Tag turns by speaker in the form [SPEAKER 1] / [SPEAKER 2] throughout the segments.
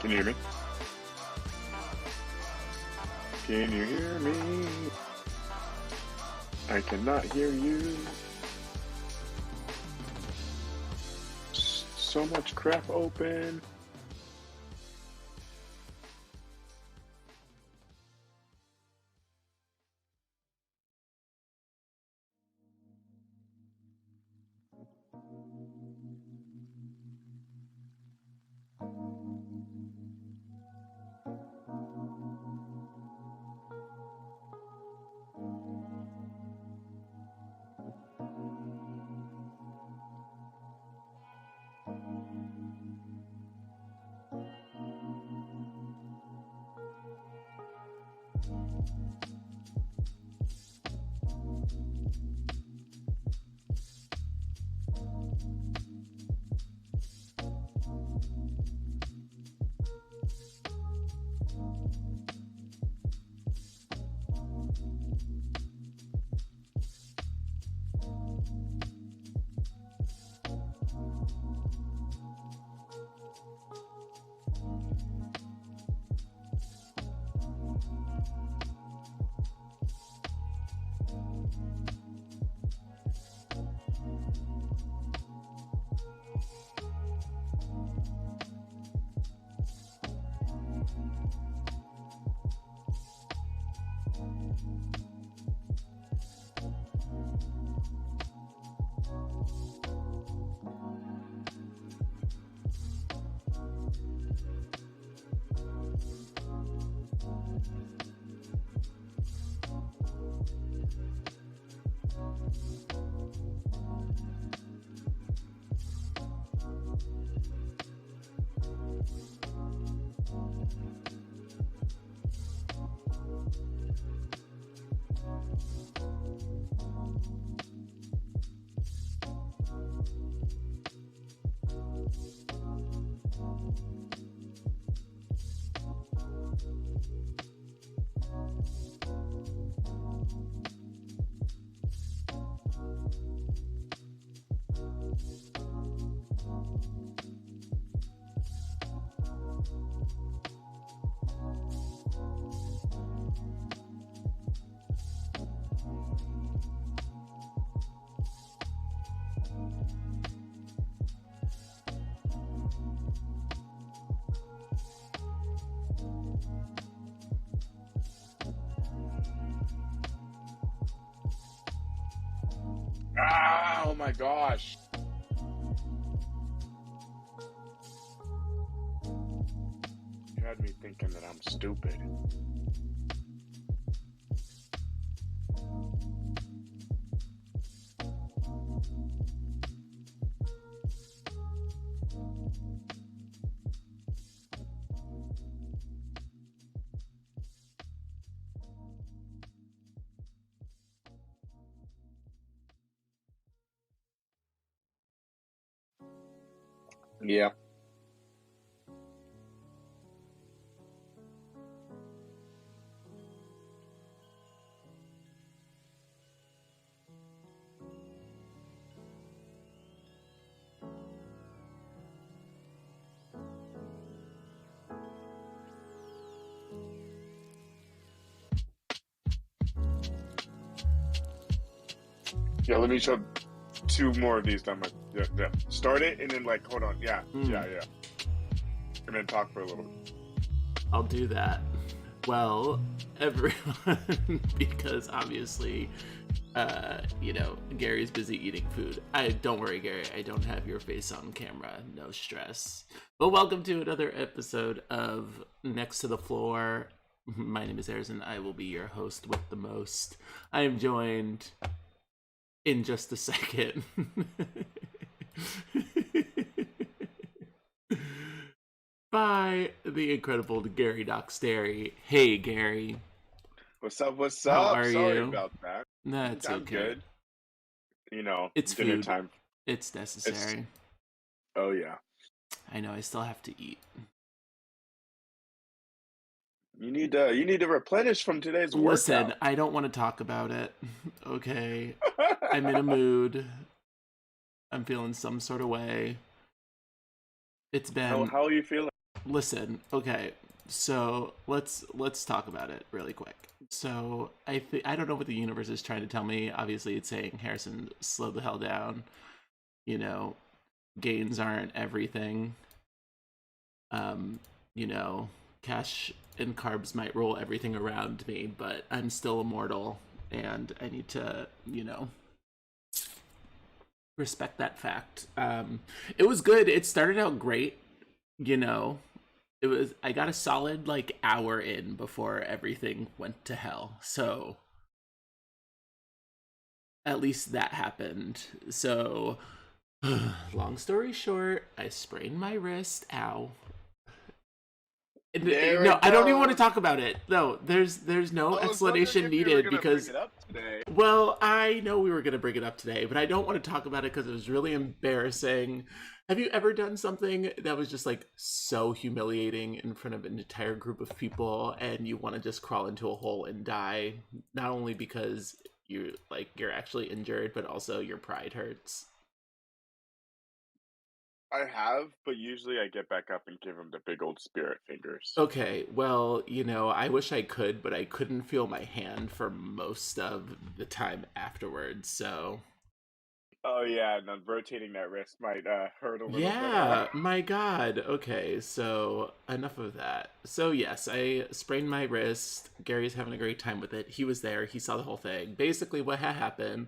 [SPEAKER 1] Can you hear me? Can you hear me? I cannot hear you. So much crap open. Ah, oh my gosh. You had me thinking that I'm stupid. Yeah. Yeah, let me show 2 more of these done. Yeah. Start it and then like hold on. Yeah. Yeah. And then talk for a little bit.
[SPEAKER 2] I'll do that. Well, everyone, because obviously, Gary's busy eating food. Don't worry, Gary. I don't have your face on camera. No stress. But welcome to another episode of Next to the Floor. My name is Ayers, and I will be your host with the most. I am joined in just a second by the incredible Gary Doxterry. Hey, Gary.
[SPEAKER 1] What's up? What's
[SPEAKER 2] How
[SPEAKER 1] up?
[SPEAKER 2] are
[SPEAKER 1] Sorry
[SPEAKER 2] you?
[SPEAKER 1] about that.
[SPEAKER 2] That's
[SPEAKER 1] I'm
[SPEAKER 2] okay.
[SPEAKER 1] good. You know,
[SPEAKER 2] It's
[SPEAKER 1] dinner
[SPEAKER 2] food.
[SPEAKER 1] time.
[SPEAKER 2] It's necessary.
[SPEAKER 1] Oh yeah.
[SPEAKER 2] I know. I still have to eat.
[SPEAKER 1] You need to replenish from today's
[SPEAKER 2] Listen,
[SPEAKER 1] workout.
[SPEAKER 2] I don't want to talk about it. Okay. I'm in a mood. I'm feeling some sort of way. It's been.
[SPEAKER 1] How are you feeling?
[SPEAKER 2] Listen. Okay. So let's talk about it really quick. So I don't know what the universe is trying to tell me. Obviously, it's saying, Harrison, slow the hell down. You know, gains aren't everything. You know, cash and carbs might roll everything around me, but I'm still immortal, and I need to, respect that fact. It was good. It started out great. You know, I got a solid like hour in before everything went to hell. So at least that happened. So long story short, I sprained my wrist. Ow. No, I don't even want to talk about it. No, there's no explanation needed because.
[SPEAKER 1] Bring it up today.
[SPEAKER 2] Well, I know we were going to bring it up today, but I don't want to talk about it because it was really embarrassing. Have you ever done something that was just like so humiliating in front of an entire group of people and you want to just crawl into a hole and die? Not only because you're actually injured, but also your pride hurts.
[SPEAKER 1] I have, but usually I get back up and give him the big old spirit fingers.
[SPEAKER 2] Okay, well, I wish I could, but I couldn't feel my hand for most of the time afterwards, so
[SPEAKER 1] Oh yeah, and then rotating that wrist might hurt a little bit, huh?
[SPEAKER 2] Yeah, my God. Okay, so enough of that. So, yes, I sprained my wrist. Gary's having a great time with it. He was there, he saw the whole thing. Basically, what had happened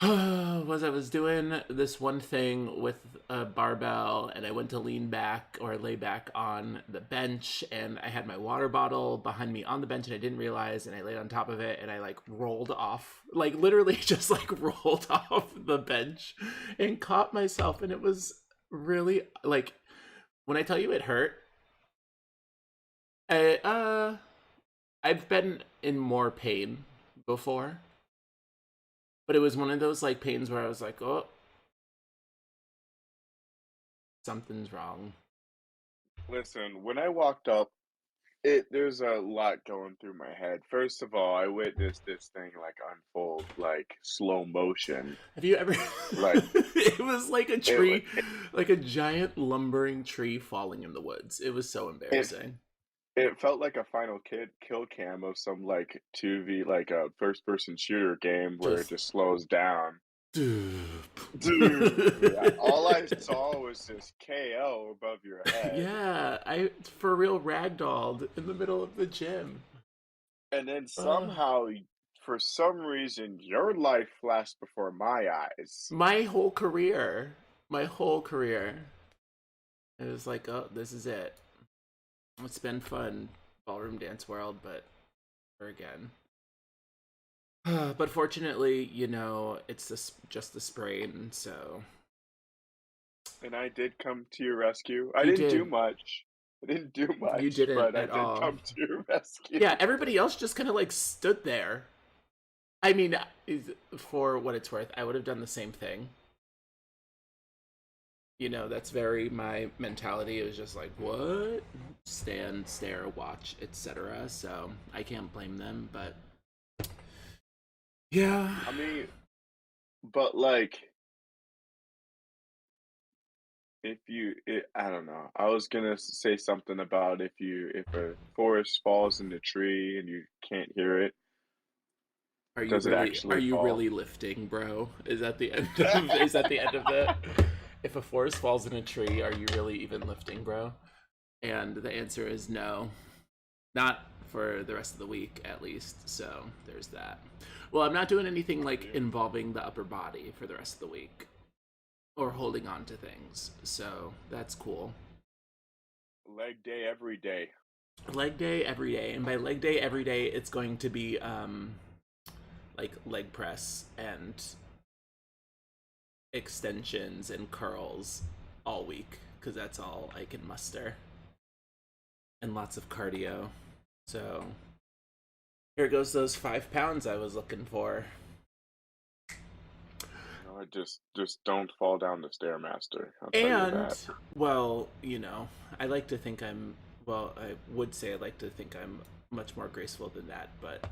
[SPEAKER 2] was I was doing this one thing with a barbell and I went to lean back or lay back on the bench and I had my water bottle behind me on the bench and I didn't realize and I laid on top of it and I like rolled off, like literally just like rolled off the bench and caught myself and it was really like when I tell you it hurt, I I've been in more pain before, but it was one of those like pains where I was like, "Oh, something's wrong."
[SPEAKER 1] Listen, when I walked up, there's a lot going through my head. First of all, I witnessed this thing like unfold like slow motion.
[SPEAKER 2] Have you ever?
[SPEAKER 1] Like
[SPEAKER 2] It was like a
[SPEAKER 1] it,
[SPEAKER 2] tree, like a giant lumbering tree falling in the woods. It was so
[SPEAKER 1] it
[SPEAKER 2] embarrassing.
[SPEAKER 1] it felt like a final kill cam of some like 2v like a first person shooter game where it
[SPEAKER 2] Just.
[SPEAKER 1] just slows down. Dude, all I saw was this KO above your head.
[SPEAKER 2] Yeah, I for real ragdolled in the middle of the gym.
[SPEAKER 1] And then
[SPEAKER 2] Uh,
[SPEAKER 1] somehow, for some reason, your life flashed before my eyes.
[SPEAKER 2] my whole career, my whole career. It was like, oh, this is it. It's been fun, ballroom dance world, but never again. But fortunately, it's just the sprain, so
[SPEAKER 1] And I did come to your rescue. I
[SPEAKER 2] you
[SPEAKER 1] didn't do
[SPEAKER 2] did.
[SPEAKER 1] much. I didn't do
[SPEAKER 2] You
[SPEAKER 1] much,
[SPEAKER 2] didn't
[SPEAKER 1] but I
[SPEAKER 2] at
[SPEAKER 1] did
[SPEAKER 2] all.
[SPEAKER 1] come to your rescue.
[SPEAKER 2] Yeah, everybody else just kind of like stood there. I mean, for what it's worth, I would have done the same thing. That's very my mentality. It was just like, what? Stand, stare, watch, etc. So I can't blame them, but yeah.
[SPEAKER 1] I mean, but like, I don't know. I was gonna say something about if a forest falls in the tree and you can't hear it, does it
[SPEAKER 2] Are
[SPEAKER 1] actually
[SPEAKER 2] you
[SPEAKER 1] fall?
[SPEAKER 2] really lifting, bro? Is that the end of it? If a forest falls in a tree, are you really even lifting, bro? And the answer is no. Not for the rest of the week, at least. So there's that. Well, I'm not doing anything like involving the upper body for the rest of the week or holding on to things. So that's cool.
[SPEAKER 1] Leg day every day.
[SPEAKER 2] Leg day every day. And by leg day every day, it's going to be like leg press and extensions and curls all week because that's all I can muster. And lots of cardio. So here goes those 5 pounds I was looking for.
[SPEAKER 1] Just don't fall down the stairmaster. I'll tell you
[SPEAKER 2] And,
[SPEAKER 1] that.
[SPEAKER 2] well, I like to think I would say I like to think I'm much more graceful than that, but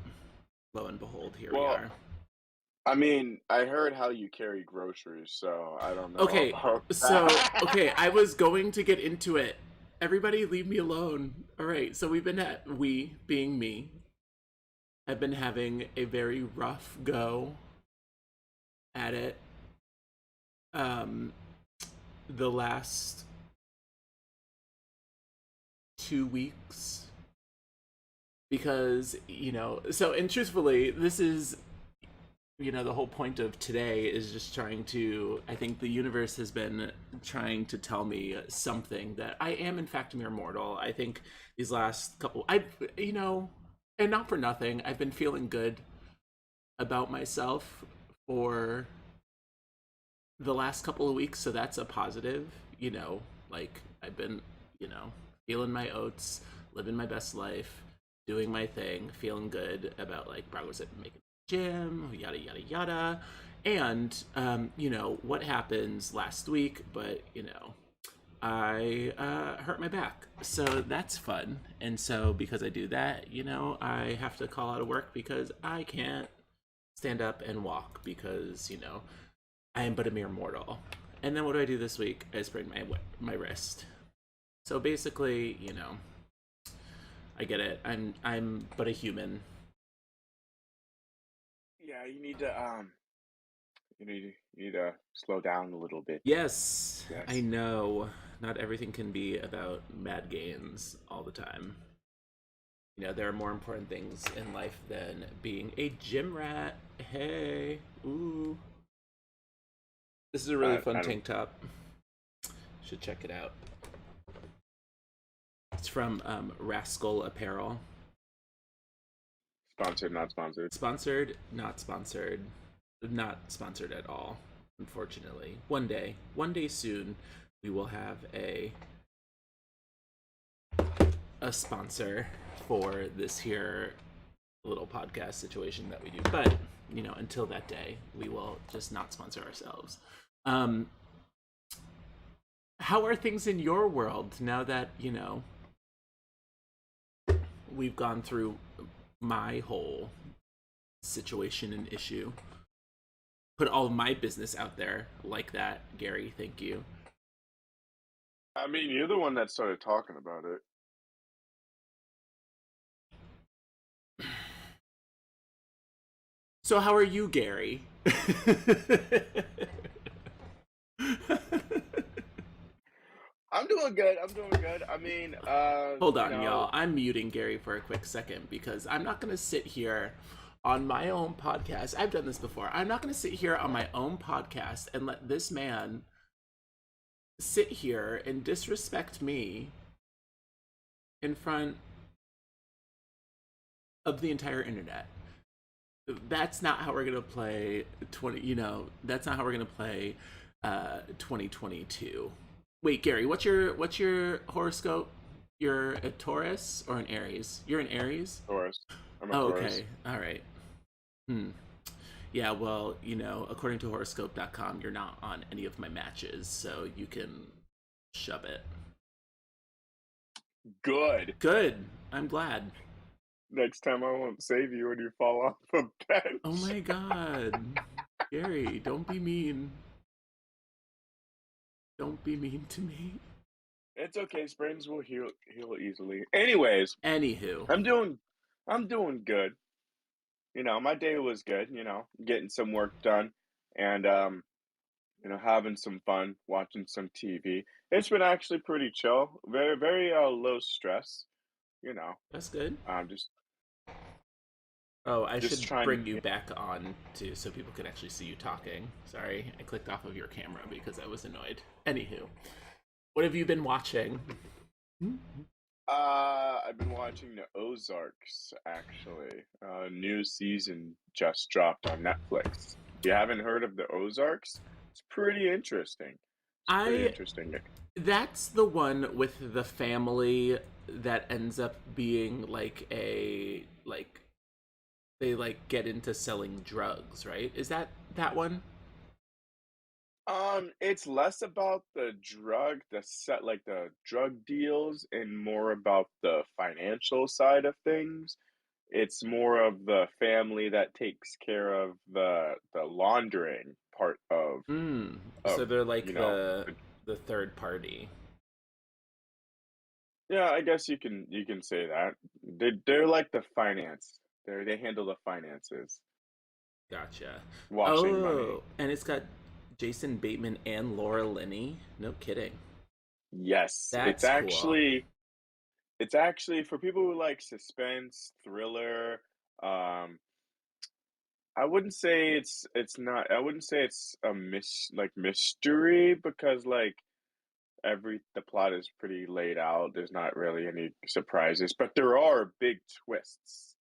[SPEAKER 2] lo and behold, here we
[SPEAKER 1] Well,
[SPEAKER 2] are.
[SPEAKER 1] I mean, I heard how you carry groceries, so I don't know
[SPEAKER 2] Okay,
[SPEAKER 1] about
[SPEAKER 2] so, okay,
[SPEAKER 1] that.
[SPEAKER 2] I was going to get into it. Everybody leave me alone. All right, so we, being me, have been having a very rough go at it. Um, the last 2 weeks because and truthfully this is the whole point of today is just trying to I think the universe has been trying to tell me something that I am in fact a mere mortal. I think these last couple and not for nothing, I've been feeling good about myself for the last couple of weeks, so that's a positive. Like I've been feeling my oats, living my best life, doing my thing, feeling good about like progress at making the gym, yada yada yada. And what happens last week, but I hurt my back, so that's fun. And so because I do that, I have to call out of work because I can't stand up and walk because I am but a mere mortal. And then what do I do this week? I sprained my wrist. So basically, I get it. I'm but a human.
[SPEAKER 1] Yeah, you need to you need to slow down a little bit.
[SPEAKER 2] Yes, I
[SPEAKER 1] Yes.
[SPEAKER 2] know. Not everything can be about mad gains all the time. There are more important things in life than being a gym rat. Hey, ooh. This is a really fun
[SPEAKER 1] I don't
[SPEAKER 2] tank top. Should check it out. It's from Rascal Apparel.
[SPEAKER 1] sponsored, not sponsored.
[SPEAKER 2] Sponsored, not sponsored. Not sponsored at all, unfortunately. One day soon, we will have a sponsor for this here little podcast situation that we do. But, until that day, we will just not sponsor ourselves. Um, how are things in your world now that, we've gone through my whole situation and issue? Put all of my business out there like that, Gary. Thank you.
[SPEAKER 1] I mean, you're the one that started talking about it.
[SPEAKER 2] So, how are you, Gary?
[SPEAKER 1] I'm doing good. I'm doing good. I mean,
[SPEAKER 2] Hold on, y'all. I'm muting Gary for a quick second because I'm not going to sit here on my own podcast. I've done this before. I'm not going to sit here on my own podcast and let this man sit here and disrespect me in front of the entire internet. That's not how we're going to play 20, that's not how we're going to play 2022. Wait, Gary, what's your horoscope? You're a Taurus or an Aries? You're an Aries?
[SPEAKER 1] Taurus. I'm a
[SPEAKER 2] Oh,
[SPEAKER 1] Taurus.
[SPEAKER 2] okay. All right. Hmm. Yeah, well, according to horoscope.com, you're not on any of my matches, so you can shove it.
[SPEAKER 1] Good.
[SPEAKER 2] Good. I'm glad.
[SPEAKER 1] Next time I won't save you when you fall off a
[SPEAKER 2] Oh
[SPEAKER 1] bench.
[SPEAKER 2] my god. Gary, don't be mean. Don't be mean to me.
[SPEAKER 1] It's okay. Sprains will heal easily. Anyways,
[SPEAKER 2] Anywho.
[SPEAKER 1] I'm doing I'm doing good. My day was good. Getting some work done, and having some fun, watching some TV. It's been actually pretty chill. Very very low stress. You know,
[SPEAKER 2] That's good.
[SPEAKER 1] just
[SPEAKER 2] Oh, I
[SPEAKER 1] just
[SPEAKER 2] should
[SPEAKER 1] trying to.
[SPEAKER 2] bring you back on too so people can actually see you talking. Sorry, I clicked off of your camera because I was annoyed. Anywho, what have you been watching?
[SPEAKER 1] I've been watching the Ozarks actually. New season just dropped on Netflix. If you haven't heard of the Ozarks, it's pretty interesting. It's pretty
[SPEAKER 2] I
[SPEAKER 1] interesting.
[SPEAKER 2] That's the one with the family that ends up being like they like get into selling drugs, right? Is that one?
[SPEAKER 1] It's less about the drug deals, and more about the financial side of things. It's more of the family that takes care of the laundering part of
[SPEAKER 2] Mm.
[SPEAKER 1] of
[SPEAKER 2] So they're
[SPEAKER 1] you
[SPEAKER 2] like
[SPEAKER 1] know
[SPEAKER 2] the third party.
[SPEAKER 1] yeah, I guess you can say that. They're like the finance. They handle the finances,
[SPEAKER 2] Gotcha.
[SPEAKER 1] washing money.
[SPEAKER 2] Oh, and it's got Jason Bateman and Laura Linney. No kidding.
[SPEAKER 1] Yes, it's
[SPEAKER 2] That's cool.
[SPEAKER 1] actually it's actually for people who like suspense, thriller. Um, I wouldn't say it's a mystery, because like the plot is pretty laid out. There's not really any surprises, but there are big twists.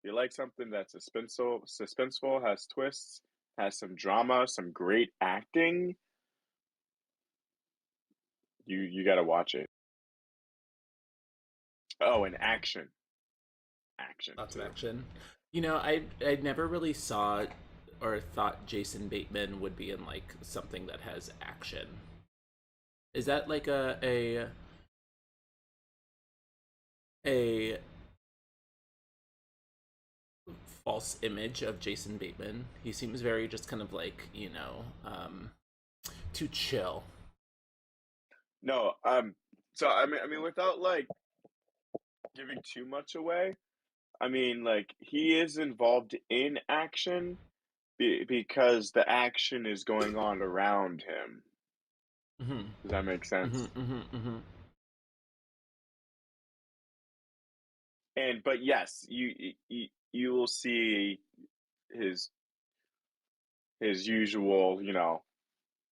[SPEAKER 1] You like something that's suspenseful, has twists, has some drama, some great acting, you got to watch it. Oh, and action
[SPEAKER 2] Lots of
[SPEAKER 1] too.
[SPEAKER 2] action. I never really saw or thought Jason Bateman would be in like something that has action. Is that like a false image of Jason Bateman? He seems very just kind of like, too chill.
[SPEAKER 1] No, so I mean, without like giving too much away, I mean, like he is involved in action, because the action is going on around him.
[SPEAKER 2] Hmm.
[SPEAKER 1] Does that make
[SPEAKER 2] Hmm.
[SPEAKER 1] sense?
[SPEAKER 2] Hmm. Hmm.
[SPEAKER 1] And but yes, you will see his his usual,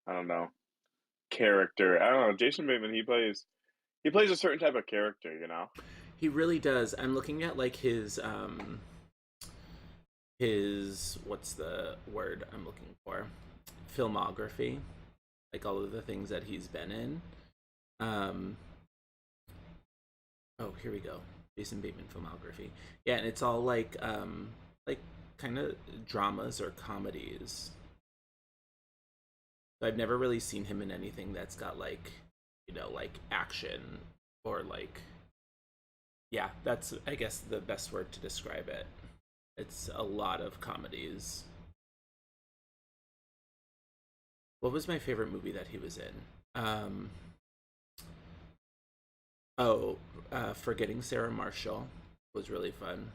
[SPEAKER 1] I don't know, character. I don't know. Jason Bateman, he plays a certain type of character.
[SPEAKER 2] He really does. I'm looking at like his what's the word I'm looking for? Filmography, like all of the things that he's been in. Um, oh, here we go. Jason Bateman filmography. Yeah, and it's all like kind of dramas or comedies. So I've never really seen him in anything that's got like, like action or like, yeah, that's I guess the best word to describe it. It's a lot of comedies. What was my favorite movie that he was in? Oh, Forgetting Sarah Marshall was really fun.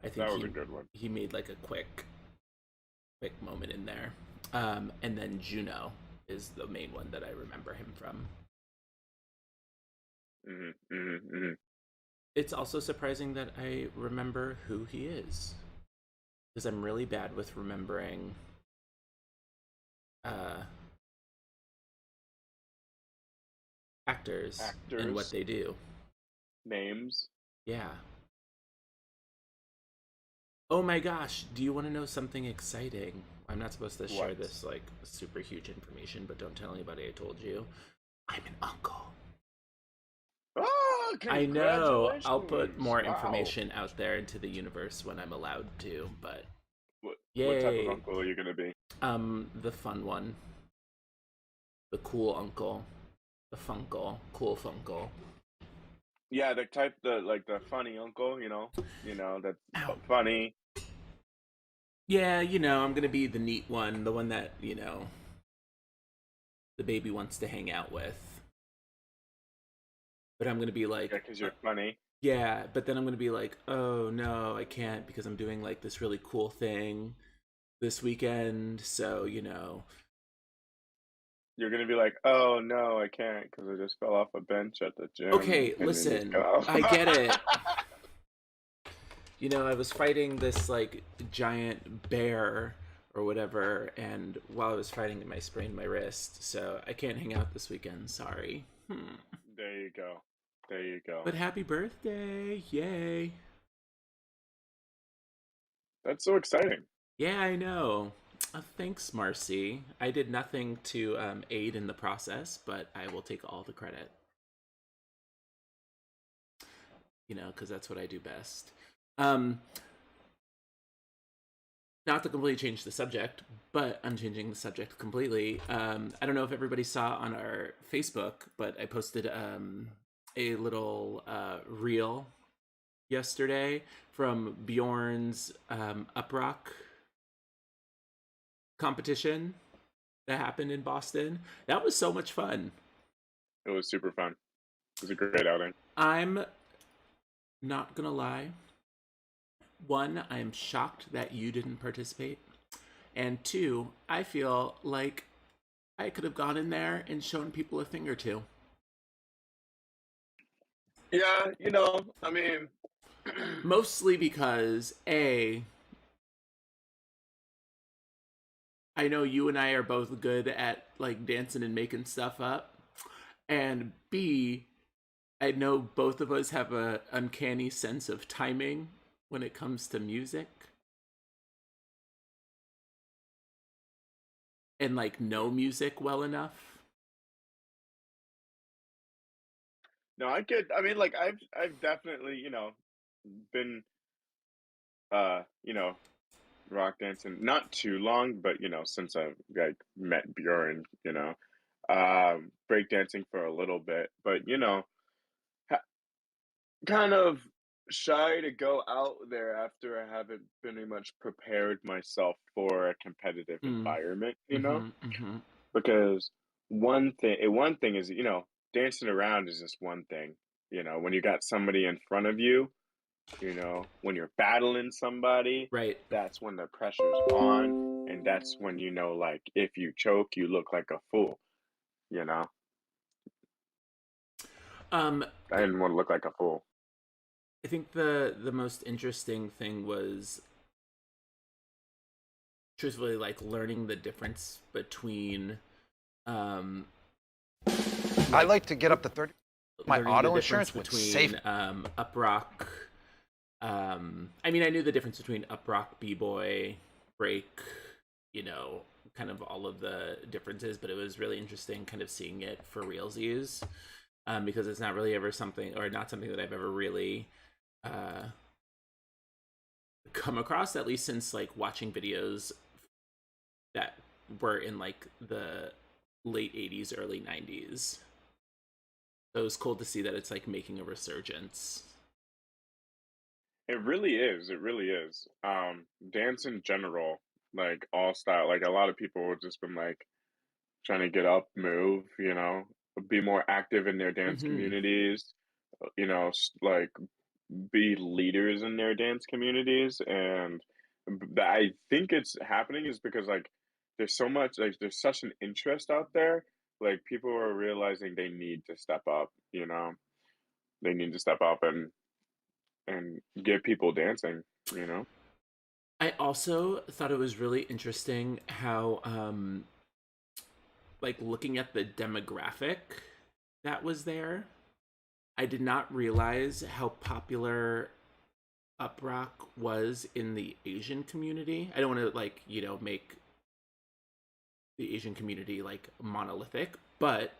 [SPEAKER 2] I think
[SPEAKER 1] That was
[SPEAKER 2] he
[SPEAKER 1] a good one.
[SPEAKER 2] he made like a quick moment in there. And then Juno is the main one that I remember him from.
[SPEAKER 1] Hmm, hmm, hmm.
[SPEAKER 2] It's also surprising that I remember who he is because I'm really bad with remembering uh, actors and what
[SPEAKER 1] Actors,
[SPEAKER 2] they do.
[SPEAKER 1] names,
[SPEAKER 2] Yeah. Oh my gosh, do you want to know something exciting? I'm not supposed to share
[SPEAKER 1] what?
[SPEAKER 2] this like super huge information, but don't tell anybody I told you. I'm an uncle.
[SPEAKER 1] Oh,
[SPEAKER 2] I know. I'll put
[SPEAKER 1] congratulations!
[SPEAKER 2] more
[SPEAKER 1] Wow.
[SPEAKER 2] information out there into the universe when I'm allowed to, but
[SPEAKER 1] What type of
[SPEAKER 2] yay.
[SPEAKER 1] uncle are you gonna be?
[SPEAKER 2] The fun one. The cool uncle. The funkle. Cool funkle.
[SPEAKER 1] Yeah, the funny uncle. That's
[SPEAKER 2] Ow.
[SPEAKER 1] funny.
[SPEAKER 2] Yeah, I'm gonna be the neat one, the one that, the baby wants to hang out with. But I'm gonna be
[SPEAKER 1] Yeah,
[SPEAKER 2] like,
[SPEAKER 1] because you're funny.
[SPEAKER 2] yeah, but then I'm gonna be like, oh no, I can't because I'm doing like this really cool thing this weekend. So,
[SPEAKER 1] You're gonna be like, "Oh no, I can't because I just fell off a bench at the gym,"
[SPEAKER 2] okay,
[SPEAKER 1] and then just
[SPEAKER 2] listen,
[SPEAKER 1] go.
[SPEAKER 2] I get it. I was fighting this like giant bear or whatever, and while I was fighting him, I sprained my wrist, so I can't hang out this weekend. Sorry.
[SPEAKER 1] There you go. There you go.
[SPEAKER 2] But happy birthday! Yay!
[SPEAKER 1] That's so exciting.
[SPEAKER 2] Yeah, I know. Thanks, Marcy. I did nothing to aid in the process, but I will take all the credit. Because that's what I do best. Um, Not to completely change the subject, but I'm changing the subject completely. I don't know if everybody saw on our Facebook, but I posted a little reel yesterday from Bjorn's Uprock competition that happened in Boston. That was so much fun.
[SPEAKER 1] It was super fun. It was a great outing.
[SPEAKER 2] I'm not gonna lie. One, I am shocked that you didn't participate. And two, I feel like I could have gone in there and shown people a thing or two.
[SPEAKER 1] Yeah, I mean,
[SPEAKER 2] Mostly because A, I know you and I are both good at like dancing and making stuff up. And B, I know both of us have a uncanny sense of timing when it comes to music and like know music well enough.
[SPEAKER 1] no, I mean, like I've definitely, been uh, you know, rock dancing not too long, but since I've like met Bjorn, break dancing for a little bit, but ha- kind of shy to go out there after I haven't pretty much prepared myself for a competitive
[SPEAKER 2] Mm.
[SPEAKER 1] environment,
[SPEAKER 2] Mm-hmm. Mm-hmm.
[SPEAKER 1] because one thing is, dancing around is just one thing. When you got somebody in front of you, You know, when you're battling somebody,
[SPEAKER 2] Right.
[SPEAKER 1] that's when the pressure's on, and that's when you know, like, if you choke, you look like a fool, you know?
[SPEAKER 2] Um,
[SPEAKER 1] I didn't wanna look like a fool.
[SPEAKER 2] I think the most interesting thing was truthfully like learning the difference between um
[SPEAKER 3] I
[SPEAKER 2] like
[SPEAKER 3] like to get up to 30. My
[SPEAKER 2] learning the
[SPEAKER 3] auto
[SPEAKER 2] difference
[SPEAKER 3] insurance would save.
[SPEAKER 2] between uprock. I mean, I knew the difference between uprock, b-boy, break, you know, kind of all of the differences, but it was really interesting kind of seeing it for realsies, because it's not really ever something, or not something that I've ever really uh, come across, at least since like watching videos that were in like the late 80s, early 90s. So it was cool to see that it's like making a resurgence.
[SPEAKER 1] It really is, it really is. Dance in general, like, all style like, a lot of people have just been, like, trying to get up, move, you know, be more active in their dance
[SPEAKER 2] Hmm.
[SPEAKER 1] communities, you know, like be leaders in their dance communities. And I think it's happening is because like there's so much, like there's such an interest out there. Like people are realizing they need to step up, you know, they need to step up and get people dancing, you know.
[SPEAKER 2] I also thought it was really interesting how like looking at the demographic that was there, I did not realize how popular uprock was in the Asian community. I don't want to like, you know, make the Asian community like monolithic, but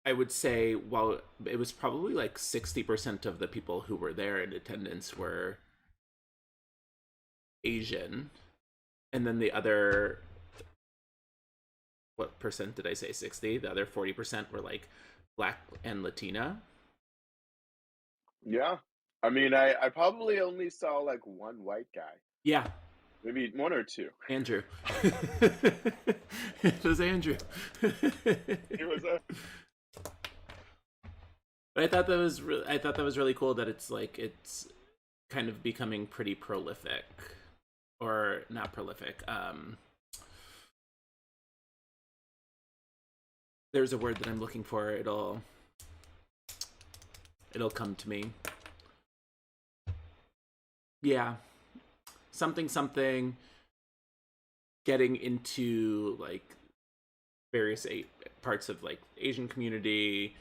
[SPEAKER 2] I would say while it was probably like 60% of the people who were there in attendance were Asian, and then the other, what percent did I say? 60. The other 40% were like Black and Latina.
[SPEAKER 1] Yeah. I mean, I probably only saw like one white guy,
[SPEAKER 2] Yeah,
[SPEAKER 1] maybe one or two.
[SPEAKER 2] Andrew. It was Andrew.
[SPEAKER 1] It was a
[SPEAKER 2] But I thought that was I thought that was really cool that it's like it's kind of becoming pretty prolific, or not prolific. There's a word that I'm looking for. It'll come to me. Yeah, something something. Getting into like various parts of like Asian community.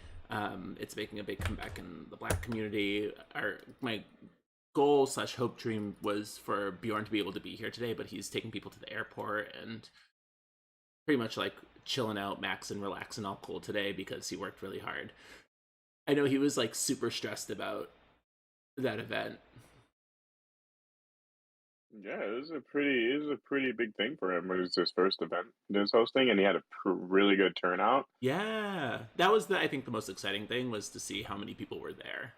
[SPEAKER 2] It's making a big comeback in the Black community. My goal slash hope dream was for Bjorn to be able to be here today, but he's taking people to the airport and pretty much like chilling out, maxing, relaxing, all cool today because he worked really hard. I know he was like super stressed about that event.
[SPEAKER 1] Yeah, it was a pretty big thing for him. It was his first event he was hosting, and he had a really good turnout.
[SPEAKER 2] Yeah, that was the I think the most exciting thing was to see how many people were there.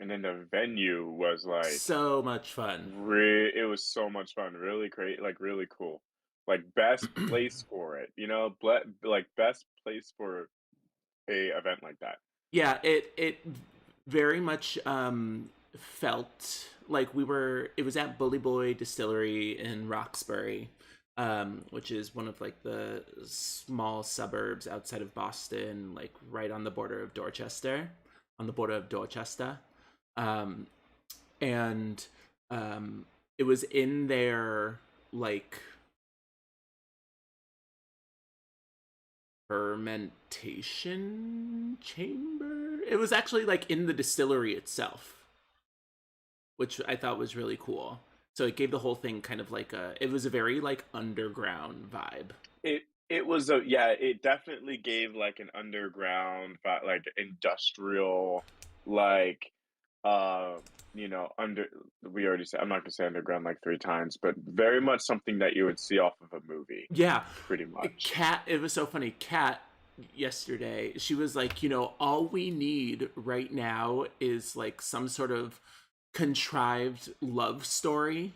[SPEAKER 1] And then the venue was like
[SPEAKER 2] So much fun.
[SPEAKER 1] it was so much fun, really great, like really cool. Like best place for it, you know, like best place for a event like that.
[SPEAKER 2] Yeah, it very much felt like we were. It was at Bully Boy Distillery in Roxbury, which is one of like the small suburbs outside of Boston, like right on the border of Dorchester, on the border of Dorchester, um, and it was in their like fermentation chamber. It was actually like in the distillery itself, which I thought was really cool. So it gave the whole thing kind of like it was a very like underground vibe.
[SPEAKER 1] It was a yeah, it definitely gave like an underground, but like industrial, like uh, you know, under we already said I'm not gonna say underground like three times, but very much something that you would see off of a movie,
[SPEAKER 2] Yeah,
[SPEAKER 1] pretty much.
[SPEAKER 2] Kat. It was so funny. Kat yesterday, she was like, you know, all we need right now is like some sort of contrived love story,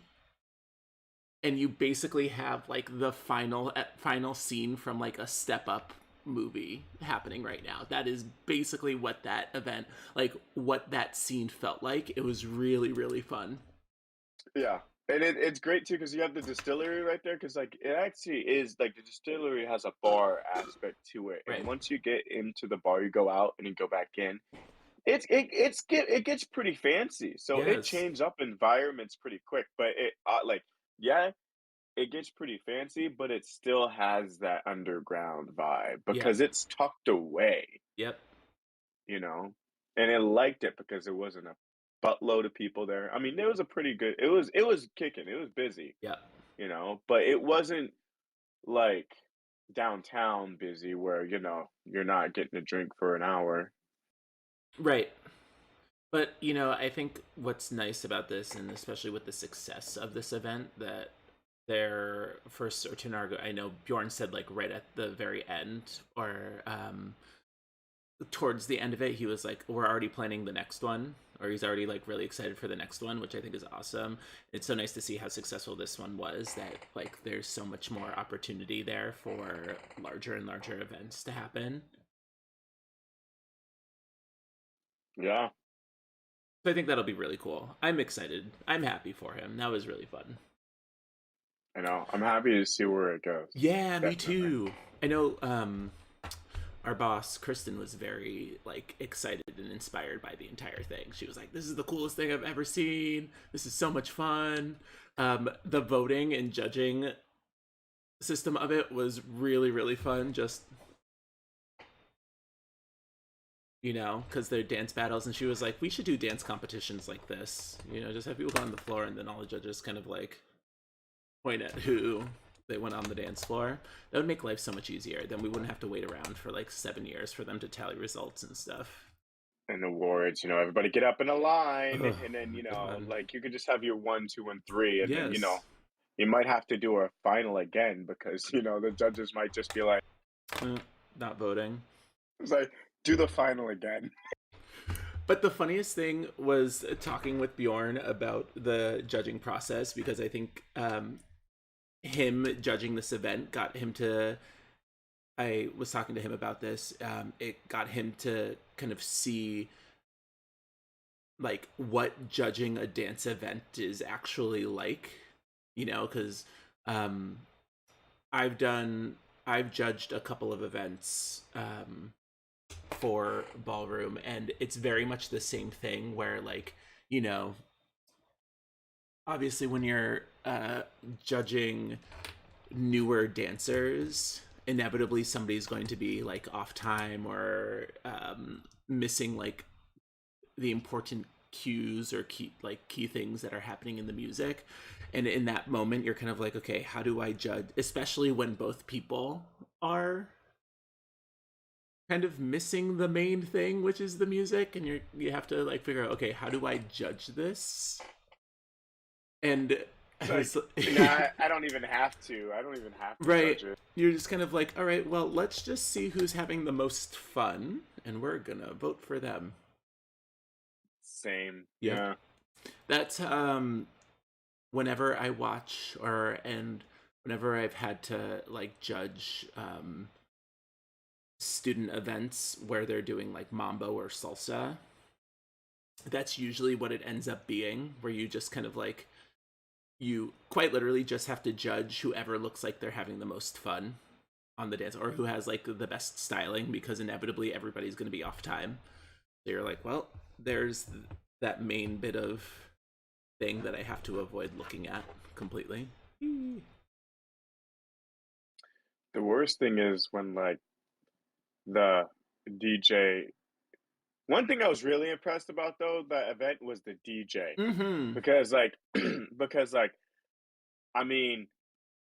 [SPEAKER 2] and you basically have like the final scene from like a Step Up movie happening right now. That is basically what that event, like what that scene felt like. It was really, really fun.
[SPEAKER 1] Yeah. And it's great too because you have the distillery right there. Because like it actually is like the distillery has a bar aspect to it, and
[SPEAKER 2] Right.
[SPEAKER 1] once you get into the bar, you go out and you go back in. It gets pretty fancy, so it
[SPEAKER 2] Yes.
[SPEAKER 1] changes up environments pretty quick. But it like yeah, it gets pretty fancy, but it still has that underground vibe
[SPEAKER 2] Yeah.
[SPEAKER 1] because it's tucked away,
[SPEAKER 2] Yep.
[SPEAKER 1] you know. And it liked it because there wasn't a buttload of people there. I mean, it was a pretty good. It was kicking. It was busy,
[SPEAKER 2] Yep.
[SPEAKER 1] but it wasn't like downtown busy where you're not getting a drink for an hour.
[SPEAKER 2] Right. But, I think what's nice about this, and especially with the success of this event, that their first certain argo, I know Bjorn said like right at the very end, or towards the end of it, he was like, we're already planning the next one, or he's already like really excited for the next one, which I think is awesome. It's so nice to see how successful this one was, that like there's so much more opportunity there for larger and larger events to happen.
[SPEAKER 1] Yeah,
[SPEAKER 2] So I think that'll be really cool. I'm excited. I'm happy for him. That was really fun.
[SPEAKER 1] I know. I'm happy to see where it goes.
[SPEAKER 2] Yeah, me
[SPEAKER 1] Definitely.
[SPEAKER 2] too. I know our boss Kristen was very like excited and inspired by the entire thing. She was like, "This is the coolest thing I've ever seen. This is so much fun." The voting and judging system of it was really, really fun. Just because they're dance battles, and she was like, "We should do dance competitions like this. Just have people go on the floor, and then all the judges kind of like point at who they went on the dance floor." That would make life so much easier. Then we wouldn't have to wait around for like 7 years for them to tally results and stuff.
[SPEAKER 1] And awards, everybody get up in a line,
[SPEAKER 2] Oh
[SPEAKER 1] and then
[SPEAKER 2] my god.
[SPEAKER 1] like you could just have your 1, 2, and 3, and then
[SPEAKER 2] Yes.
[SPEAKER 1] you might have to do a final again because the judges might just be like,
[SPEAKER 2] Uh, Not voting.
[SPEAKER 1] it's like do the final again.
[SPEAKER 2] But the funniest thing was talking with Bjorn about the judging process, because I think him judging this event got him to. I was talking to him about this. It got him to kind of see like what judging a dance event is actually like, because um, I've judged a couple of events for ballroom, and it's very much the same thing where like you know obviously when you're judging newer dancers, inevitably somebody's going to be like off time, or missing like the important cues or key things that are happening in the music. And in that moment you're kind of like, okay, how do I judge, especially when both people are kind of missing the main thing, which is the music, and you have to like figure out, okay, how do I judge this? And
[SPEAKER 1] It's
[SPEAKER 2] I
[SPEAKER 1] like,
[SPEAKER 2] was
[SPEAKER 1] nah, I don't even have to. I don't even have to
[SPEAKER 2] right,
[SPEAKER 1] judge it.
[SPEAKER 2] you're just kind of like, all right, well, let's just see who's having the most fun, and we're gonna vote for them.
[SPEAKER 1] Same.
[SPEAKER 2] Yep.
[SPEAKER 1] Yeah.
[SPEAKER 2] That's whenever I watch, and whenever I've had to like judge student events where they're doing like mambo or salsa, that's usually what it ends up being, where you just kind of like, you quite literally just have to judge whoever looks like they're having the most fun on the dance, or who has like the best styling, because inevitably everybody's going to be off time. So you're like, well, there's that main bit of thing that I have to avoid looking at completely.
[SPEAKER 1] The worst thing is when like the DJ. One thing I was really impressed about though the event was the DJ
[SPEAKER 2] Mm-hmm.
[SPEAKER 1] because like because like I mean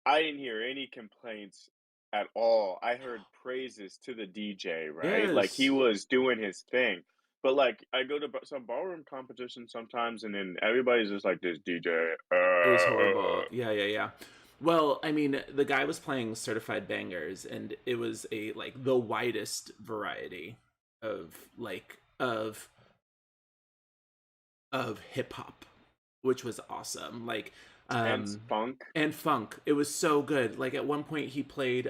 [SPEAKER 1] I didn't hear any complaints at all. I heard praises to the DJ, right? Like he
[SPEAKER 2] Yes.
[SPEAKER 1] was doing his thing. But like I go to some ballroom competitions sometimes, and then everybody's just like this DJ.
[SPEAKER 2] It was horrible. Yeah, yeah, yeah. Well, I mean, the guy was playing certified bangers, and it was a like the widest variety of like of hip hop, which was awesome. Like
[SPEAKER 1] And
[SPEAKER 2] um
[SPEAKER 1] funk.
[SPEAKER 2] and funk. It was so good. Like at one point he played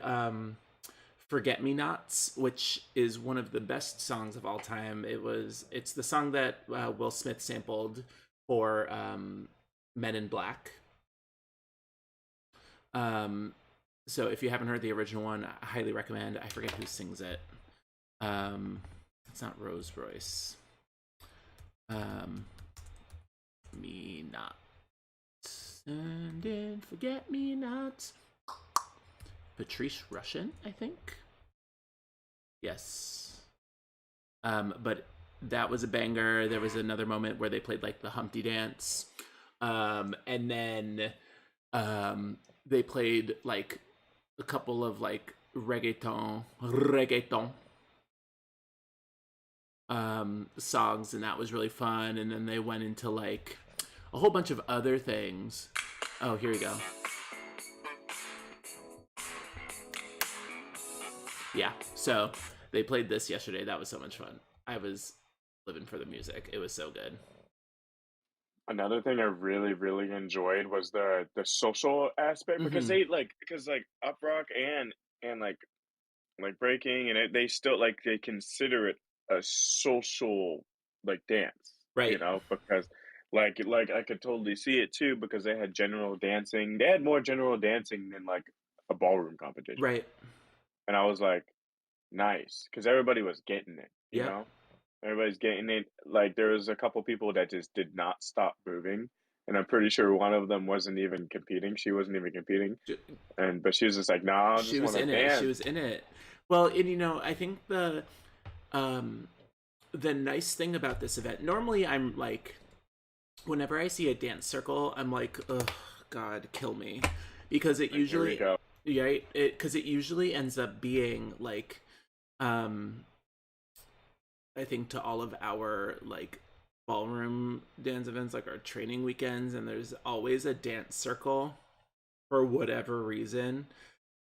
[SPEAKER 2] Forget Me Nots, which is one of the best songs of all time. It's the song that Will Smith sampled for Men in Black. So if you haven't heard the original one, I highly recommend. I forget who sings it. It's not Rose Royce. Me Not. And then Forget Me Not. Patrice Rushen, I think. Yes. But that was a banger. There was another moment where they played like the Humpty Dance. And then they played like a couple of like reggaeton songs, and that was really fun. And then they went into like a whole bunch of other things. Oh, here we go. Yeah, so they played this yesterday. That was so much fun. I was living for the music. It was so good.
[SPEAKER 1] Another thing I really, really enjoyed was the social aspect, because
[SPEAKER 2] Mhm.
[SPEAKER 1] they because up rock and breaking, and they still they consider it a social dance,
[SPEAKER 2] Right,
[SPEAKER 1] because I could totally see it too, because they had general dancing. They had more general dancing than a ballroom competition,
[SPEAKER 2] right.
[SPEAKER 1] and I was like, nice, because everybody was getting it,
[SPEAKER 2] Yep.
[SPEAKER 1] Everybody's getting it. Like, there was a couple people that just did not stop moving, and I'm pretty sure one of them wasn't even competing. She wasn't even competing, but she was just like, "Nah, I
[SPEAKER 2] She
[SPEAKER 1] just
[SPEAKER 2] was
[SPEAKER 1] want to
[SPEAKER 2] in it. She
[SPEAKER 1] dance."
[SPEAKER 2] was in it. Well, and I think the nice thing about this event, normally I'm like, whenever I see a dance circle, I'm like, ugh, God, kill me, because it
[SPEAKER 1] Like, here we
[SPEAKER 2] usually,
[SPEAKER 1] go.
[SPEAKER 2] right, because it usually ends up being like, um, I think to all of our like ballroom dance events, like our training weekends, and there's always a dance circle for whatever reason,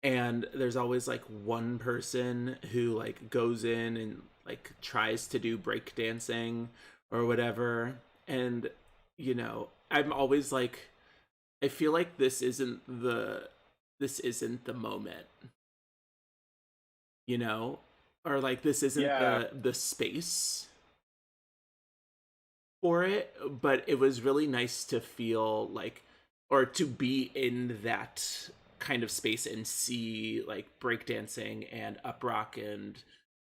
[SPEAKER 2] and there's always like one person who like goes in and like tries to do break dancing or whatever. And I'm always like, I feel like this isn't the moment, you know or like this isn't
[SPEAKER 1] Yeah,
[SPEAKER 2] the space for it. But it was really nice to feel like, or to be in that kind of space and see like breakdancing and up rock and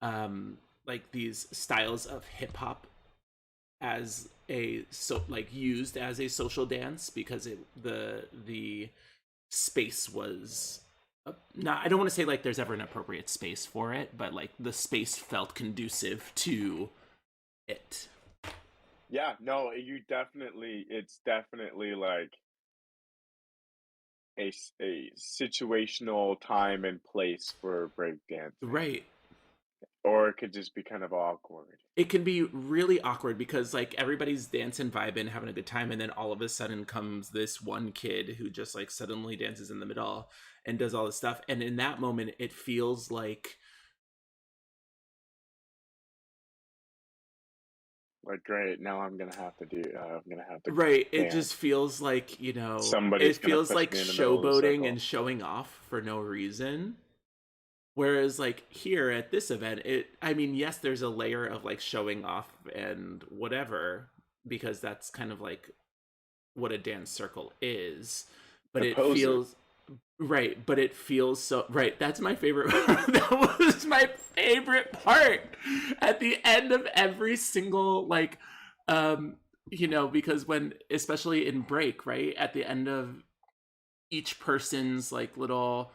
[SPEAKER 2] um like these styles of hip hop as used as a social dance, because the space was not, I don't want to say like there's ever an appropriate space for it, but like the space felt conducive to it.
[SPEAKER 1] yeah. No, it's definitely like a situational time and place for breakdancing,
[SPEAKER 2] Right.
[SPEAKER 1] or it could just be kind of awkward.
[SPEAKER 2] It can be really awkward because like everybody's dancing, vibing, having a good time, and then all of a sudden comes this one kid who just like suddenly dances in the middle and does all this stuff, and in that moment it feels like,
[SPEAKER 1] Like, great, now I'm gonna have to
[SPEAKER 2] right, it
[SPEAKER 1] dance.
[SPEAKER 2] just feels like, it
[SPEAKER 1] Somebody's gonna
[SPEAKER 2] feels
[SPEAKER 1] push
[SPEAKER 2] like
[SPEAKER 1] me in the middle of the
[SPEAKER 2] showboating
[SPEAKER 1] circle.
[SPEAKER 2] and showing off for no reason. Whereas like here at this event, I mean, yes, there's a layer of like showing off and whatever, because that's kind of like what a dance circle is. But
[SPEAKER 1] The
[SPEAKER 2] it
[SPEAKER 1] poser.
[SPEAKER 2] feels right, but it feels so right. That's my favorite. That was my favorite part at the end of every single um, because when, especially in break, right at the end of each person's like little,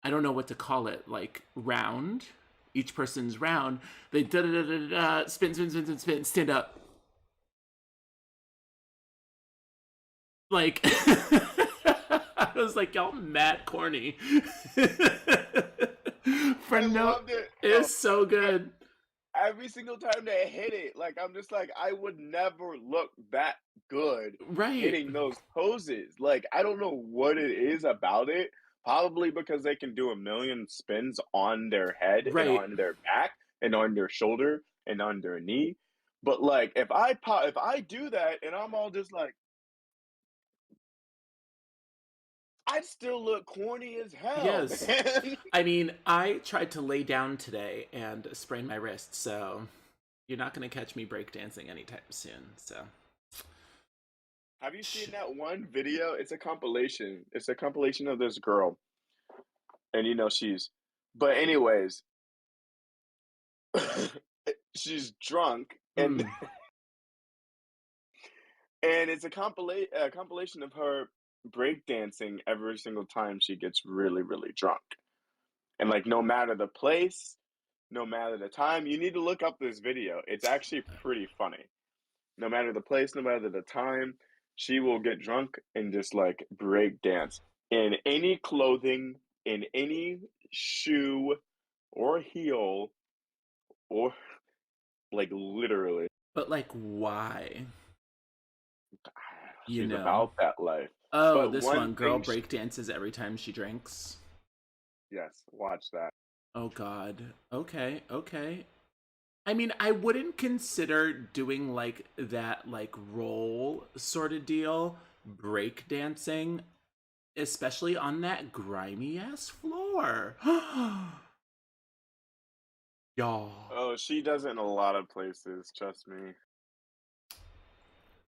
[SPEAKER 2] I don't know what to call it, like round. Each person's round, they da da da da da spin spin spin spin spin, stand up, like I was like, y'all mad corny. For
[SPEAKER 1] I
[SPEAKER 2] no,
[SPEAKER 1] loved it.
[SPEAKER 2] it's so
[SPEAKER 1] E-
[SPEAKER 2] good.
[SPEAKER 1] every single time they hit it, I'm just like, I would never look that good
[SPEAKER 2] Right,
[SPEAKER 1] hitting those poses. Like, I don't know what it is about it. Probably because they can do a million spins on their head and
[SPEAKER 2] right.
[SPEAKER 1] on their back and on their shoulder and on their knee. But if I do that and I'm all just like, I'd still look corny as hell,
[SPEAKER 2] Yes.
[SPEAKER 1] man.
[SPEAKER 2] I mean, I tried to lay down today and sprained my wrist, so you're not going to catch me breakdancing anytime soon. So,
[SPEAKER 1] Have you seen that one video? It's a compilation. It's a compilation of this girl, and she's. But anyways, she's drunk, and
[SPEAKER 2] mm,
[SPEAKER 1] and it's a compilation of her breakdancing every single time she gets really, really drunk. And like, no matter the place, no matter the time, you need to look up this video. It's actually pretty funny. No matter the place, no matter the time, she will get drunk and just like break dance in any clothing, in any shoe or heel, or like literally.
[SPEAKER 2] but like, why? You
[SPEAKER 1] She's
[SPEAKER 2] know.
[SPEAKER 1] about that life.
[SPEAKER 2] Oh,
[SPEAKER 1] But
[SPEAKER 2] this
[SPEAKER 1] one
[SPEAKER 2] one girl
[SPEAKER 1] thing,
[SPEAKER 2] breakdances every time she drinks.
[SPEAKER 1] yes, watch that.
[SPEAKER 2] Oh God. Okay, okay. I mean, I wouldn't consider doing like that like roll sort of deal, breakdancing, especially on that grimy ass floor. Y'all.
[SPEAKER 1] Oh, she does it in a lot of places, trust me.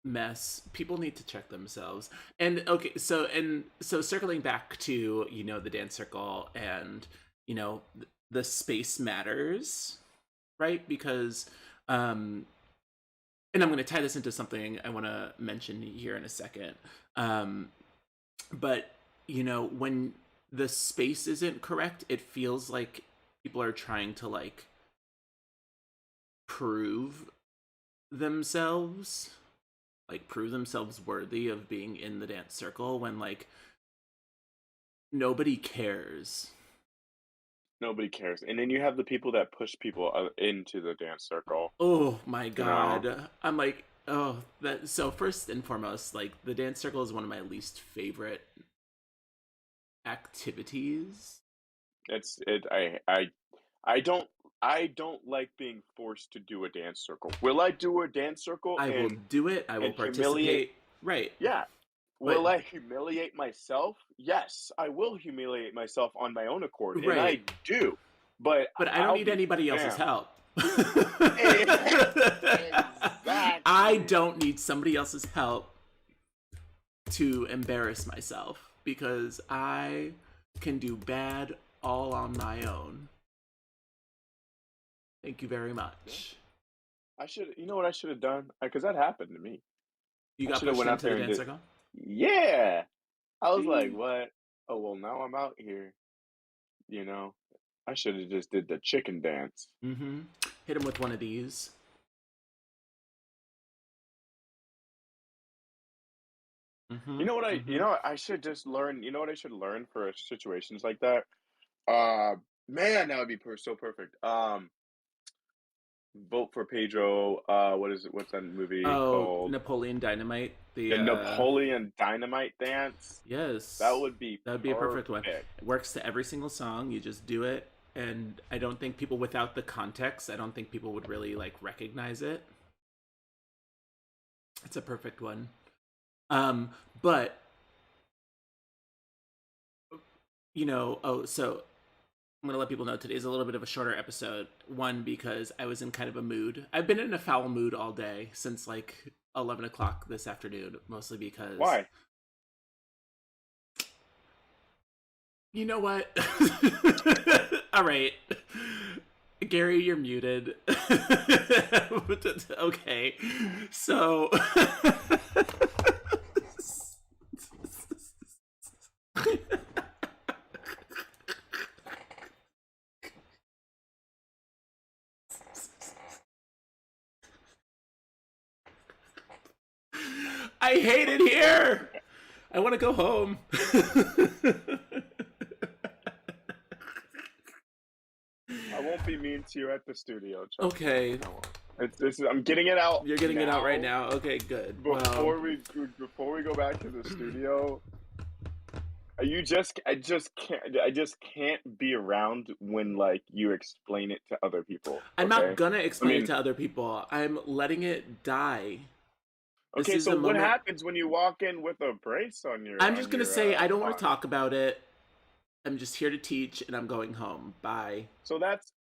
[SPEAKER 2] Mess. People need to check themselves. And okay, so circling back to, the dance circle and, the space matters, right? Because and I'm going to tie this into something I want to mention here in a second. But when the space isn't correct, it feels like people are trying to like prove themselves, prove themselves worthy of being in the dance circle when like nobody cares.
[SPEAKER 1] Nobody cares. And then you have the people that push people into the dance circle.
[SPEAKER 2] Oh my
[SPEAKER 1] You know,
[SPEAKER 2] God. I'm like, oh, that. So first and foremost, like the dance circle is one of my least favorite activities.
[SPEAKER 1] it's it. I don't like being forced to do a dance circle. Will I do a dance circle
[SPEAKER 2] I will
[SPEAKER 1] and
[SPEAKER 2] do it. I will
[SPEAKER 1] humiliate?
[SPEAKER 2] participate. Right.
[SPEAKER 1] Yeah.
[SPEAKER 2] But
[SPEAKER 1] Will I humiliate myself? Yes, I will humiliate myself on my own accord, and I
[SPEAKER 2] right.
[SPEAKER 1] do. But
[SPEAKER 2] But I don't
[SPEAKER 1] I'll
[SPEAKER 2] need
[SPEAKER 1] be
[SPEAKER 2] anybody else's
[SPEAKER 1] damned.
[SPEAKER 2] help. I
[SPEAKER 1] Exactly.
[SPEAKER 2] don't need somebody else's help to embarrass myself because I can do bad all on my own. Thank you very
[SPEAKER 1] Yeah.
[SPEAKER 2] much.
[SPEAKER 1] I should. You know what I should have done? Because that happened to me.
[SPEAKER 2] You
[SPEAKER 1] I
[SPEAKER 2] got
[SPEAKER 1] should have
[SPEAKER 2] pushed
[SPEAKER 1] went out
[SPEAKER 2] into the
[SPEAKER 1] there and
[SPEAKER 2] dance
[SPEAKER 1] did.
[SPEAKER 2] circle?
[SPEAKER 1] Yeah. I was like,
[SPEAKER 2] See?
[SPEAKER 1] what? Oh well, now I'm out here. You know, I should have just did the chicken dance.
[SPEAKER 2] Mm-hmm. Hit him with one of these. Mm-hmm.
[SPEAKER 1] You know what I? You
[SPEAKER 2] Mm-hmm.
[SPEAKER 1] know what I should just learn. You know what I should learn for situations like that. Man, that would be so perfect. Vote for Pedro. What is it? What's that movie
[SPEAKER 2] Oh,
[SPEAKER 1] called?
[SPEAKER 2] Napoleon Dynamite.
[SPEAKER 1] The Napoleon Dynamite dance. That
[SPEAKER 2] Yes.
[SPEAKER 1] would be
[SPEAKER 2] That would be a perfect one.
[SPEAKER 1] perfect.
[SPEAKER 2] It works to every single song. You just do it. And I don't think people without the context, I don't think people would really like recognize it. It's a perfect one. But so I'm gonna let people know today's a little bit of a shorter episode. One, because I was in kind of a mood. I've been in a foul mood all day since like 11 o'clock this afternoon, mostly because
[SPEAKER 1] Why?
[SPEAKER 2] you know what? All right. Gary, you're muted. Okay. So I hate it here. I want to go home.
[SPEAKER 1] I won't be mean to you at the studio. Trust me.
[SPEAKER 2] Okay.
[SPEAKER 1] I won't. I'm getting it out.
[SPEAKER 2] You're getting it out right
[SPEAKER 1] now.
[SPEAKER 2] now. Okay, good.
[SPEAKER 1] Before we go back to the studio, I just can't be around when like you explain it to other people.
[SPEAKER 2] I'm not
[SPEAKER 1] Okay,
[SPEAKER 2] gonna
[SPEAKER 1] I
[SPEAKER 2] explain it
[SPEAKER 1] mean,
[SPEAKER 2] to other people. I'm letting it die. This
[SPEAKER 1] Okay,
[SPEAKER 2] is
[SPEAKER 1] so
[SPEAKER 2] a
[SPEAKER 1] what
[SPEAKER 2] moment.
[SPEAKER 1] happens when you walk in with a brace on
[SPEAKER 2] I'm just gonna say I don't want to
[SPEAKER 1] arm?
[SPEAKER 2] talk about it. I'm just here to teach, and I'm going home. Bye.
[SPEAKER 1] So that's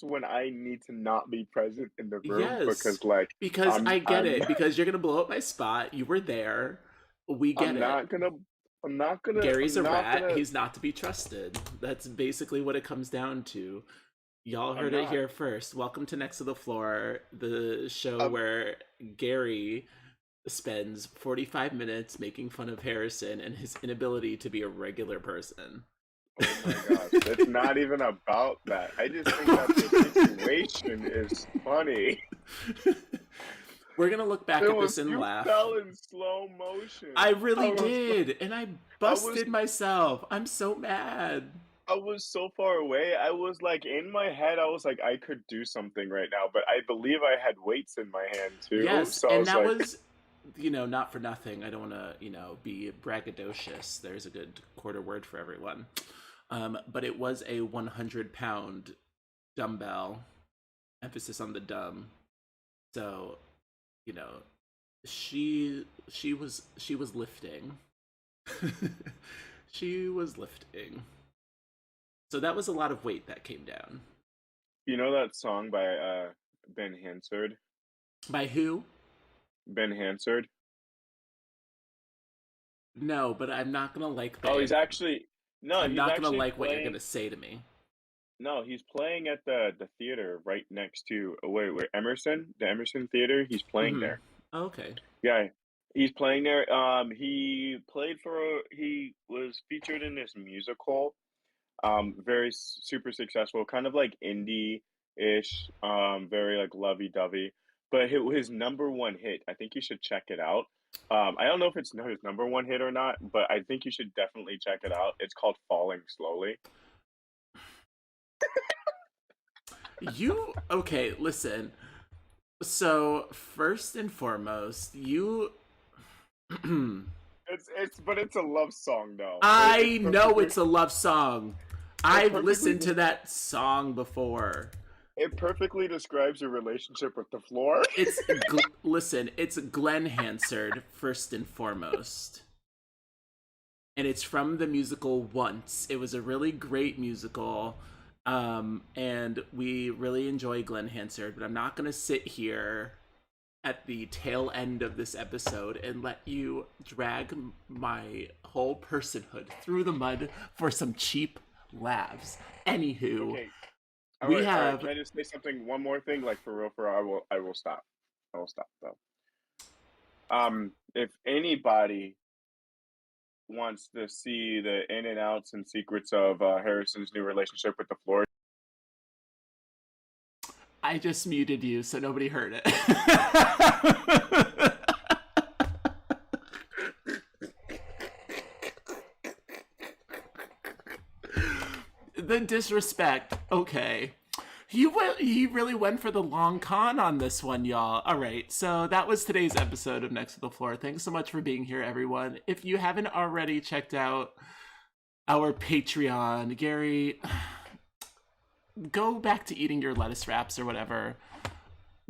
[SPEAKER 1] when I need to not be present in the room
[SPEAKER 2] Yes,
[SPEAKER 1] because like
[SPEAKER 2] because
[SPEAKER 1] I'm
[SPEAKER 2] I get
[SPEAKER 1] I'm
[SPEAKER 2] it. Because you're gonna blow up my spot. You were there. We get
[SPEAKER 1] I'm
[SPEAKER 2] it.
[SPEAKER 1] not gonna I'm not gonna
[SPEAKER 2] Gary's
[SPEAKER 1] I'm
[SPEAKER 2] a
[SPEAKER 1] not
[SPEAKER 2] rat.
[SPEAKER 1] gonna
[SPEAKER 2] He's not to be trusted. That's basically what it comes down to. Y'all
[SPEAKER 1] I'm
[SPEAKER 2] heard it
[SPEAKER 1] not
[SPEAKER 2] here first. Welcome to Next to the Floor, the show
[SPEAKER 1] I'm
[SPEAKER 2] where Gary spends 45 minutes making fun of Harrison and his inability to be a regular person.
[SPEAKER 1] oh my gosh, it's not even about that. I just think that the situation is funny.
[SPEAKER 2] We're gonna look back
[SPEAKER 1] It
[SPEAKER 2] at
[SPEAKER 1] was
[SPEAKER 2] this and
[SPEAKER 1] you
[SPEAKER 2] laugh.
[SPEAKER 1] fell in slow motion.
[SPEAKER 2] I really did, and I
[SPEAKER 1] I was
[SPEAKER 2] busted myself. I'm so mad.
[SPEAKER 1] I was so far away. I was like in my head, I was like, I could do something right now, but I believe I had weights in my hand too.
[SPEAKER 2] Yes,
[SPEAKER 1] So I
[SPEAKER 2] and
[SPEAKER 1] was
[SPEAKER 2] that
[SPEAKER 1] like,
[SPEAKER 2] was, not for nothing. I don't want to, be braggadocious. There's a good quarter word for everyone. But it was a 100-pound dumbbell, emphasis on the dumb. So, you know, she was lifting. She was lifting. So that was a lot of weight that came down.
[SPEAKER 1] you know that song by Ben Hansard?
[SPEAKER 2] By who?
[SPEAKER 1] Ben Hansard.
[SPEAKER 2] No, but I'm not gonna like
[SPEAKER 1] Oh,
[SPEAKER 2] the. I'm
[SPEAKER 1] he's
[SPEAKER 2] not gonna
[SPEAKER 1] actually
[SPEAKER 2] like what you're
[SPEAKER 1] playing.
[SPEAKER 2] gonna say to me.
[SPEAKER 1] No, he's playing at the theater right next to wait, Emerson, the Emerson Theater. He's playing
[SPEAKER 2] Mm-hmm.
[SPEAKER 1] there.
[SPEAKER 2] Okay.
[SPEAKER 1] Yeah, he's playing there. He was featured in this musical. Very super successful, kind of like indie-ish, very like lovey-dovey. But his number one hit, I think you should check it out. I don't know if it's his number one hit or not, but I think you should definitely check it out. It's called Falling Slowly.
[SPEAKER 2] You okay? Listen. So first and foremost, you.
[SPEAKER 1] But it's a love song though.
[SPEAKER 2] I know it's a love song.
[SPEAKER 1] It
[SPEAKER 2] I've
[SPEAKER 1] perfectly
[SPEAKER 2] listened to that song before.
[SPEAKER 1] it perfectly describes your relationship with the floor.
[SPEAKER 2] Listen, it's Glenn Hansard first and foremost. And it's from the musical Once. It was a really great musical. And we really enjoy Glenn Hansard, but I'm not going to sit here at the tail end of this episode and let you drag my whole personhood through the mud for some cheap laughs. Anywho,
[SPEAKER 1] Okay.
[SPEAKER 2] we
[SPEAKER 1] All right.
[SPEAKER 2] have.
[SPEAKER 1] Can I just say something? One more thing, like for real, for real, I will stop. I will stop though. If anybody wants to see the in and outs and secrets of Harrison's new relationship with the floor,
[SPEAKER 2] I just muted you so nobody heard it. The disrespect. Okay. He really went for the long con on this one, y'all. All right, so that was today's episode of Next to the Floor. Thanks so much for being here, everyone. If you haven't already checked out our Patreon, Gary, go back to eating your lettuce wraps or whatever.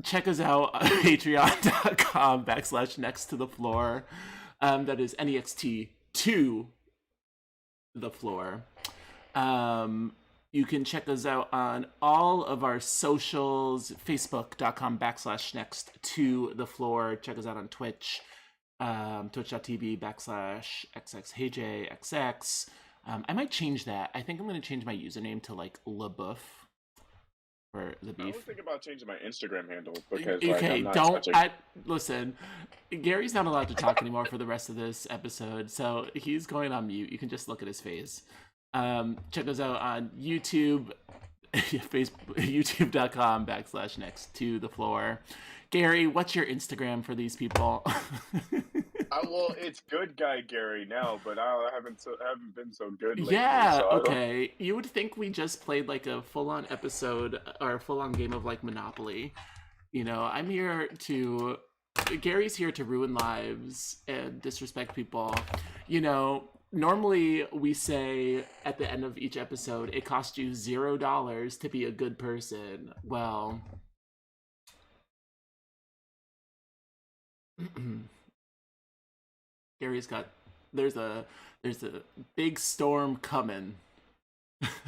[SPEAKER 2] Check us out on patreon.com/next to the floor. That is NEXT2 the floor. You can check us out on all of our socials, facebook.com/next to the floor. Check us out on Twitch, twitch.tv/xxheyjxx. I might change that. I think I'm going to change my username to like LaBeouf for the
[SPEAKER 1] I was
[SPEAKER 2] beef.
[SPEAKER 1] thinking about changing my Instagram handle because like
[SPEAKER 2] Okay,
[SPEAKER 1] I'm not
[SPEAKER 2] don't.
[SPEAKER 1] touching.
[SPEAKER 2] Listen, Gary's not allowed to talk anymore for the rest of this episode, so he's going on mute. You can just look at his face. Check us out on YouTube, youtube.com/next to the floor. Gary, what's your Instagram for these people?
[SPEAKER 1] Well, it's good guy Gary now, but I haven't been so good lately.
[SPEAKER 2] Yeah,
[SPEAKER 1] So I don't.
[SPEAKER 2] okay. You would think we just played like a full-on episode or a full-on game of like Monopoly. I'm here to. Gary's here to ruin lives and disrespect people. Normally we say at the end of each episode, it costs you $0 to be a good person. Well, Gary's got there's a big storm coming.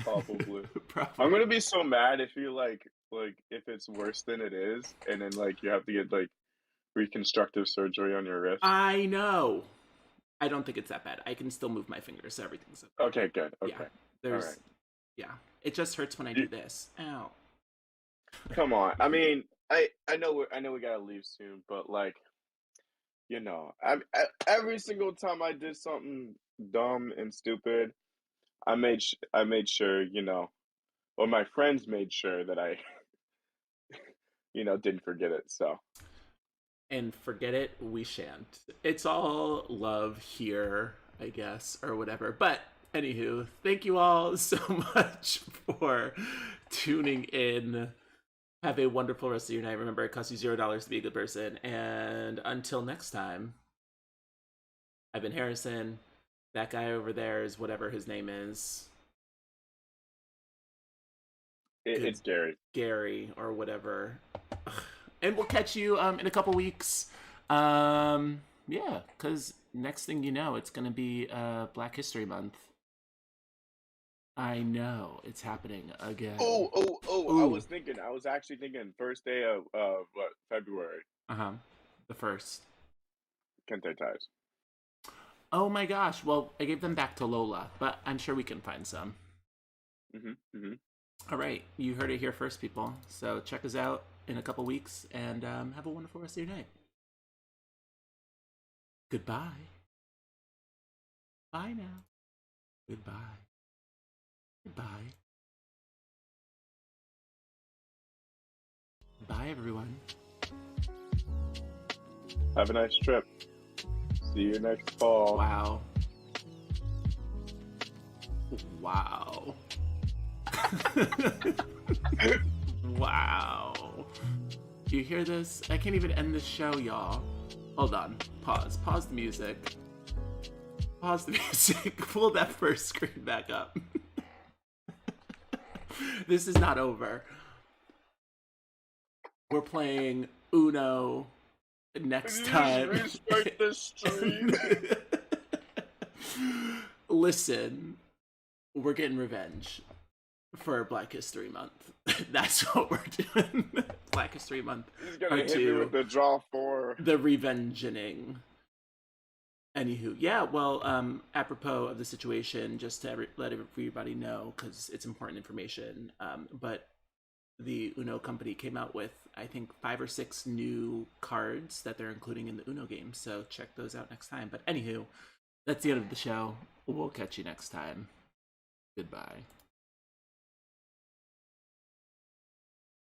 [SPEAKER 1] Probably.
[SPEAKER 2] Probably.
[SPEAKER 1] I'm gonna be so mad if you like if it's worse than it is, and then like you have to get like reconstructive surgery on your wrist.
[SPEAKER 2] I know. I don't think it's that bad. I can still move my fingers, so everything's okay.
[SPEAKER 1] Okay, good. Okay.
[SPEAKER 2] Yeah. There's
[SPEAKER 1] All right.
[SPEAKER 2] yeah. It just hurts when I do this. Ow.
[SPEAKER 1] Come on. I mean, I know we gotta leave soon, but like, every single time I did something dumb and stupid, I made sure, or my friends made sure that I, didn't forget it. So
[SPEAKER 2] And forget it, we shan't. It's all love here, I guess, or whatever. But anywho, thank you all so much for tuning in. Have a wonderful rest of your night. Remember, it costs you $0 to be a good person. And until next time, I've been Harrison. That guy over there is whatever his name is.
[SPEAKER 1] it's Gary.
[SPEAKER 2] Gary or whatever. And we'll catch you in a couple weeks. Yeah, because next thing you know, it's going to be Black History Month. I know it's happening again.
[SPEAKER 1] Oh!
[SPEAKER 2] Ooh.
[SPEAKER 1] I was actually thinking first day of February.
[SPEAKER 2] The first.
[SPEAKER 1] Kente ties.
[SPEAKER 2] Oh my gosh! Well, I gave them back to Lola, but I'm sure we can find some. All right, you heard it here first, people. So check us out in a couple weeks, and have a wonderful rest of your night. Goodbye. Bye now. Goodbye. Goodbye. Bye, everyone.
[SPEAKER 1] Have a nice trip. See you next fall.
[SPEAKER 2] Wow. Wow. Wow. Do you hear this? I can't even end this show, y'all. Hold on. Pause. Pause the music. Pause the music. Pull that first screen back up. This is not over. We're playing Uno next time.
[SPEAKER 1] Restart the stream.
[SPEAKER 2] Listen, we're getting revenge for Black History Month. That's what we're doing. Black History Month.
[SPEAKER 1] He's gonna hit me with the draw 4.
[SPEAKER 2] The revengeing. Anywho, yeah, well, apropos of the situation, just to let everybody know, because it's important information, but the Uno company came out with, I think, 5 or 6 new cards that they're including in the Uno game, so check those out next time. But anywho, that's the end of the show. We'll catch you next time. Goodbye.